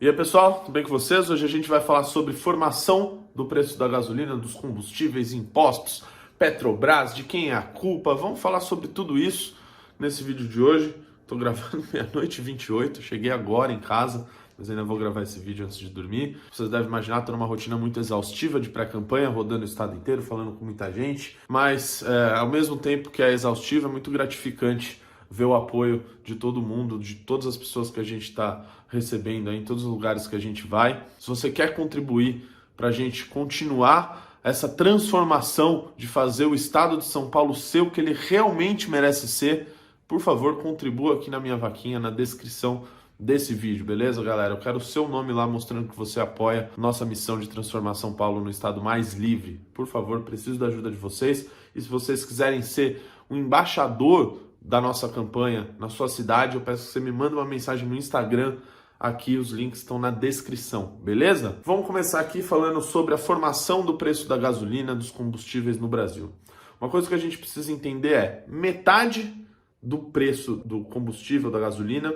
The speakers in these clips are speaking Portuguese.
E aí, pessoal, tudo bem com vocês? Hoje a gente vai falar sobre formação do preço da gasolina, dos combustíveis, impostos, Petrobras, de quem é a culpa. Vamos falar sobre tudo isso nesse vídeo de hoje. Estou gravando meia-noite e 28, cheguei agora em casa, mas ainda vou gravar esse vídeo antes de dormir. Vocês devem imaginar, estou numa rotina muito exaustiva de pré-campanha, rodando o estado inteiro, falando com muita gente, mas ao mesmo tempo que é exaustiva, é muito gratificante ver o apoio de todo mundo, de todas as pessoas que a gente está recebendo aí, em todos os lugares que a gente vai. Se você quer contribuir para a gente continuar essa transformação de fazer o estado de São Paulo ser o que ele realmente merece ser, por favor, contribua aqui na minha vaquinha, na descrição desse vídeo, beleza, galera? Eu quero o seu nome lá mostrando que você apoia nossa missão de transformar São Paulo no estado mais livre. Por favor, preciso da ajuda de vocês. E se vocês quiserem ser um embaixador da nossa campanha na sua cidade, eu peço que você me mande uma mensagem no Instagram. Aqui os links estão na descrição, beleza? Vamos começar aqui falando sobre a formação do preço da gasolina, dos combustíveis no Brasil. Uma coisa que a gente precisa entender é, metade do preço do combustível, da gasolina,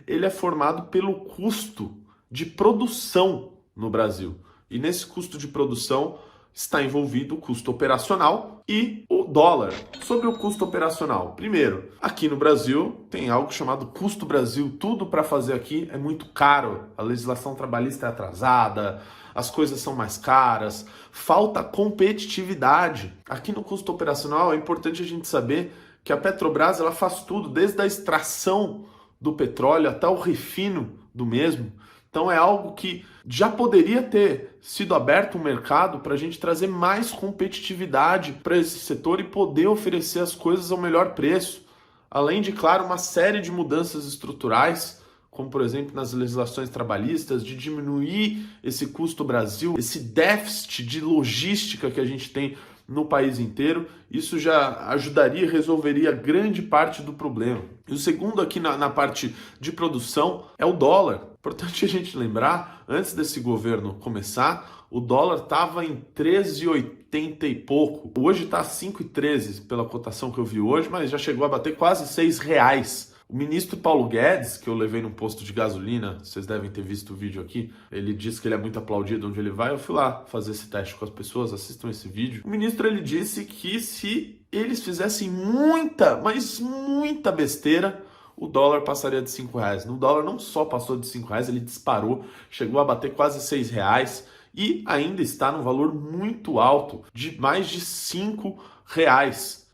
ele é formado pelo custo de produção no Brasil. E nesse custo de produção está envolvido o custo operacional e o dólar. Sobre o custo operacional, primeiro, aqui no Brasil tem algo chamado custo Brasil. Tudo para fazer aqui é muito caro. A legislação trabalhista é atrasada, as coisas são mais caras, falta competitividade. Aqui no custo operacional é importante a gente saber que a Petrobras ela faz tudo, desde a extração do petróleo até o refino do mesmo. Então é algo que já poderia ter sido aberto um mercado para a gente trazer mais competitividade para esse setor e poder oferecer as coisas ao melhor preço. Além de, claro, uma série de mudanças estruturais, como por exemplo nas legislações trabalhistas, de diminuir esse custo Brasil, esse déficit de logística que a gente tem no país inteiro. Isso já ajudaria e resolveria grande parte do problema. E o segundo aqui na parte de produção é o dólar. Importante a gente lembrar, antes desse governo começar, o dólar estava em 13,80 e pouco. Hoje está 5,13 pela cotação que eu vi hoje, mas já chegou a bater quase R$6. O ministro Paulo Guedes, que eu levei num posto de gasolina, vocês devem ter visto o vídeo aqui, ele disse que ele é muito aplaudido onde ele vai. Eu fui lá fazer esse teste com as pessoas, assistam esse vídeo. O ministro ele disse que se eles fizessem muita, mas muita besteira, o dólar passaria de R$5. O dólar não só passou de R$5, ele disparou, chegou a bater quase R$6 e ainda está num valor muito alto, de mais de R$5.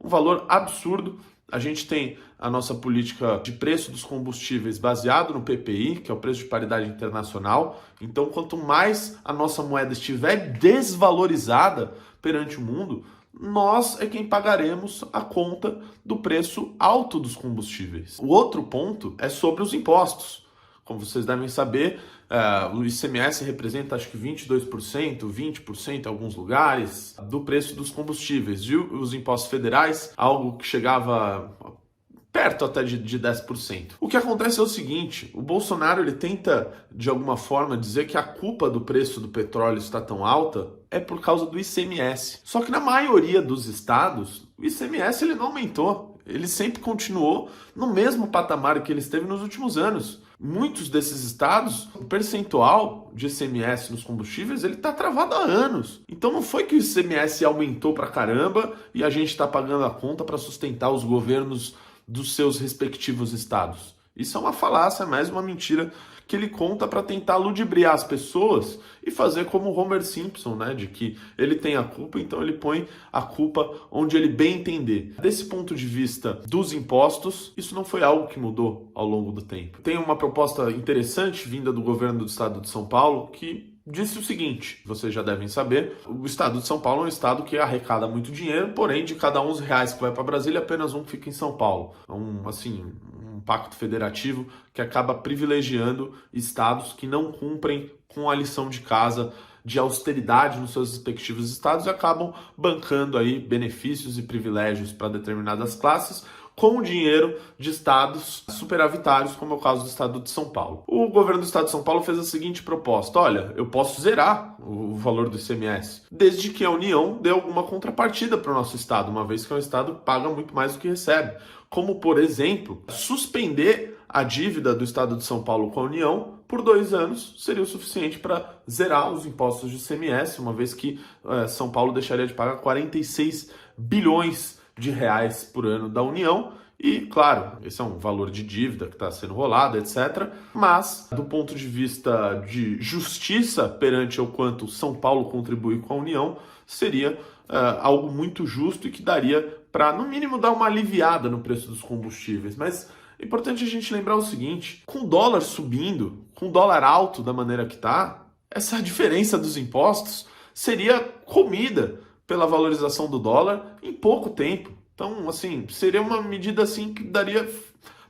Um valor absurdo. A gente tem a nossa política de preço dos combustíveis baseado no PPI, que é o preço de paridade internacional. Então, quanto mais a nossa moeda estiver desvalorizada perante o mundo, nós é quem pagaremos a conta do preço alto dos combustíveis. O outro ponto é sobre os impostos. Como vocês devem saber, o ICMS representa acho que 22%, 20% em alguns lugares do preço dos combustíveis. E os impostos federais, algo que chegava perto até de 10%. O que acontece é o seguinte, o Bolsonaro ele tenta de alguma forma dizer que a culpa do preço do petróleo estar tão alta é por causa do ICMS. Só que na maioria dos estados, o ICMS ele não aumentou. Ele sempre continuou no mesmo patamar que ele esteve nos últimos anos. Muitos desses estados, o percentual de ICMS nos combustíveis, ele está travado há anos. Então não foi que o ICMS aumentou pra caramba e a gente está pagando a conta para sustentar os governos dos seus respectivos estados. Isso é uma falácia, mais uma mentira que ele conta para tentar ludibriar as pessoas e fazer como o Homer Simpson, né? De que ele tem a culpa, então ele põe a culpa onde ele bem entender. Desse ponto de vista dos impostos, isso não foi algo que mudou ao longo do tempo. Tem uma proposta interessante vinda do governo do estado de São Paulo que disse o seguinte, vocês já devem saber, o estado de São Paulo é um estado que arrecada muito dinheiro, porém de cada R$11 que vai para Brasília, apenas um fica em São Paulo. Um pacto federativo que acaba privilegiando estados que não cumprem com a lição de casa de austeridade nos seus respectivos estados e acabam bancando aí benefícios e privilégios para determinadas classes com o dinheiro de estados superavitários, como é o caso do estado de São Paulo. O governo do estado de São Paulo fez a seguinte proposta: olha, eu posso zerar o valor do ICMS, desde que a União dê alguma contrapartida para o nosso estado, uma vez que é um estado que paga muito mais do que recebe. Como, por exemplo, suspender a dívida do estado de São Paulo com a União por 2 anos seria o suficiente para zerar os impostos de ICMS, uma vez que São Paulo deixaria de pagar 46 bilhões de reais por ano da União. E, claro, esse é um valor de dívida que está sendo rolado, etc. Mas, do ponto de vista de justiça perante o quanto São Paulo contribui com a União, seria algo muito justo e que daria para, no mínimo, dar uma aliviada no preço dos combustíveis. Mas é importante a gente lembrar o seguinte: com o dólar subindo, com o dólar alto da maneira que está, essa diferença dos impostos seria comida pela valorização do dólar em pouco tempo. Então, assim, seria uma medida assim que daria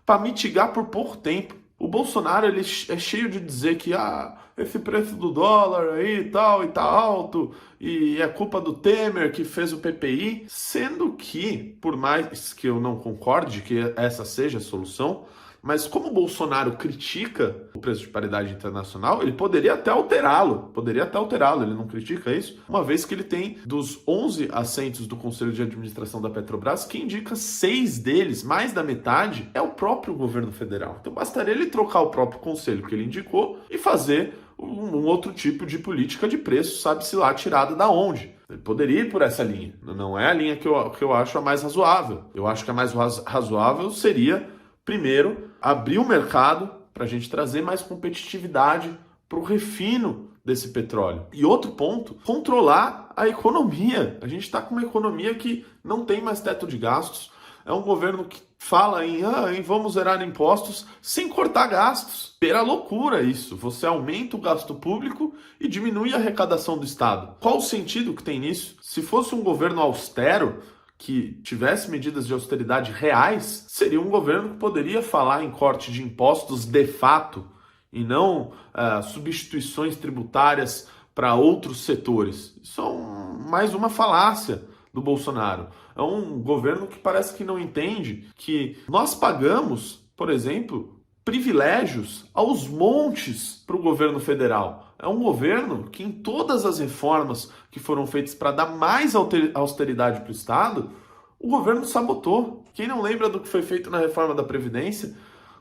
para mitigar por pouco tempo. O Bolsonaro, ele é cheio de dizer que esse preço do dólar aí e tal, e tá alto, e é culpa do Temer que fez o PPI, sendo que, por mais que eu não concorde que essa seja a solução, mas como o Bolsonaro critica o preço de paridade internacional, ele poderia até alterá-lo, ele não critica isso, uma vez que ele tem, dos 11 assentos do Conselho de Administração da Petrobras, quem indica 6 deles, mais da metade, é o próprio governo federal. Então bastaria ele trocar o próprio conselho que ele indicou e fazer um outro tipo de política de preço, sabe-se lá, tirada da onde. Ele poderia ir por essa linha, não é a linha que eu acho a mais razoável. Eu acho que a mais razoável seria, primeiro, abrir o mercado para a gente trazer mais competitividade para o refino desse petróleo. E outro ponto, controlar a economia. A gente está com uma economia que não tem mais teto de gastos. É um governo que fala em vamos zerar impostos sem cortar gastos. Pera loucura isso. Você aumenta o gasto público e diminui a arrecadação do Estado. Qual o sentido que tem nisso? Se fosse um governo austero, que tivesse medidas de austeridade reais, seria um governo que poderia falar em corte de impostos de fato e não substituições tributárias para outros setores. Isso é mais uma falácia do Bolsonaro. É um governo que parece que não entende que nós pagamos, por exemplo, privilégios aos montes para o governo federal. É um governo que, em todas as reformas que foram feitas para dar mais austeridade para o Estado, o governo sabotou. Quem não lembra do que foi feito na reforma da Previdência,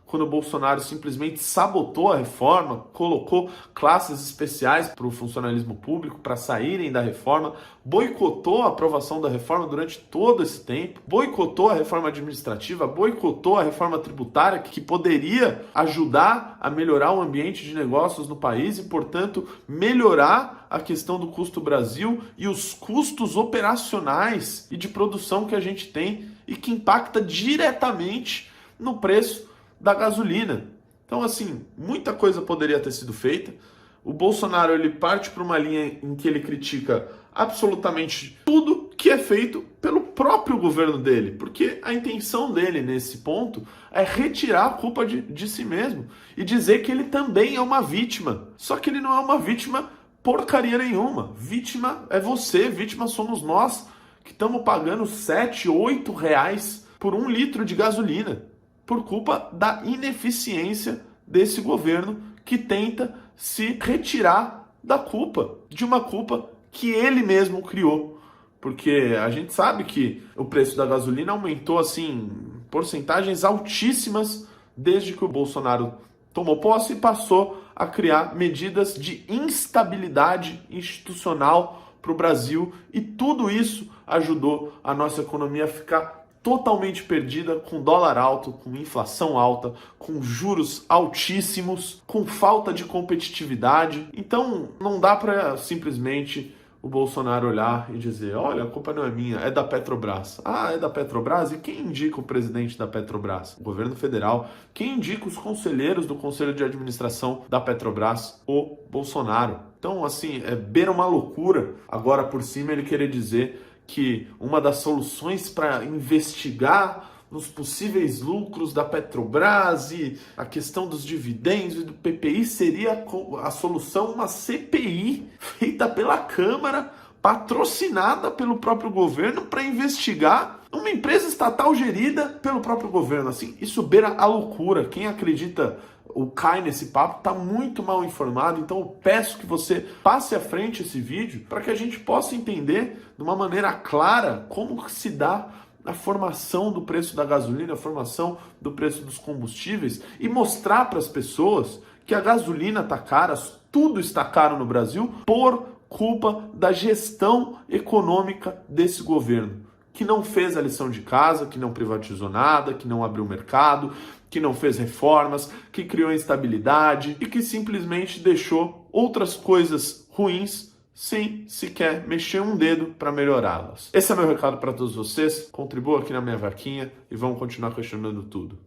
quando o Bolsonaro simplesmente sabotou a reforma, colocou classes especiais para o funcionalismo público para saírem da reforma, boicotou a aprovação da reforma durante todo esse tempo, boicotou a reforma administrativa, boicotou a reforma tributária que poderia ajudar a melhorar o ambiente de negócios no país e, portanto, melhorar a questão do custo Brasil e os custos operacionais e de produção que a gente tem e que impacta diretamente no preço da gasolina. Então, assim, muita coisa poderia ter sido feita. O Bolsonaro, ele parte para uma linha em que ele critica absolutamente tudo que é feito pelo próprio governo dele, porque a intenção dele nesse ponto é retirar a culpa de si mesmo e dizer que ele também é uma vítima. Só que ele não é uma vítima porcaria nenhuma. Vítima é você, vítima somos nós, que estamos pagando 7, 8 reais por 1 litro de gasolina, por culpa da ineficiência desse governo que tenta se retirar da culpa, de uma culpa que ele mesmo criou. Porque a gente sabe que o preço da gasolina aumentou, assim, porcentagens altíssimas desde que o Bolsonaro tomou posse e passou a criar medidas de instabilidade institucional para o Brasil. E tudo isso ajudou a nossa economia a ficar totalmente perdida, com dólar alto, com inflação alta, com juros altíssimos, com falta de competitividade. Então, não dá para simplesmente o Bolsonaro olhar e dizer: olha, a culpa não é minha, é da Petrobras. Ah, é da Petrobras? E quem indica o presidente da Petrobras? O governo federal. Quem indica os conselheiros do Conselho de Administração da Petrobras? O Bolsonaro. Então, assim, beira uma loucura. Agora, por cima, ele querer dizer que uma das soluções para investigar nos possíveis lucros da Petrobras e a questão dos dividendos e do PPI seria a solução uma CPI feita pela Câmara, patrocinada pelo próprio governo para investigar uma empresa estatal gerida pelo próprio governo. Assim, isso beira a loucura. Quem acredita ou cai nesse papo está muito mal informado. Então eu peço que você passe à frente esse vídeo para que a gente possa entender de uma maneira clara como se dá a formação do preço da gasolina, a formação do preço dos combustíveis e mostrar para as pessoas que a gasolina está cara, tudo está caro no Brasil por culpa da gestão econômica desse governo, que não fez a lição de casa, que não privatizou nada, que não abriu mercado, que não fez reformas, que criou instabilidade e que simplesmente deixou outras coisas ruins sem sequer mexer um dedo para melhorá-las. Esse é meu recado para todos vocês. Contribua aqui na minha vaquinha e vamos continuar questionando tudo.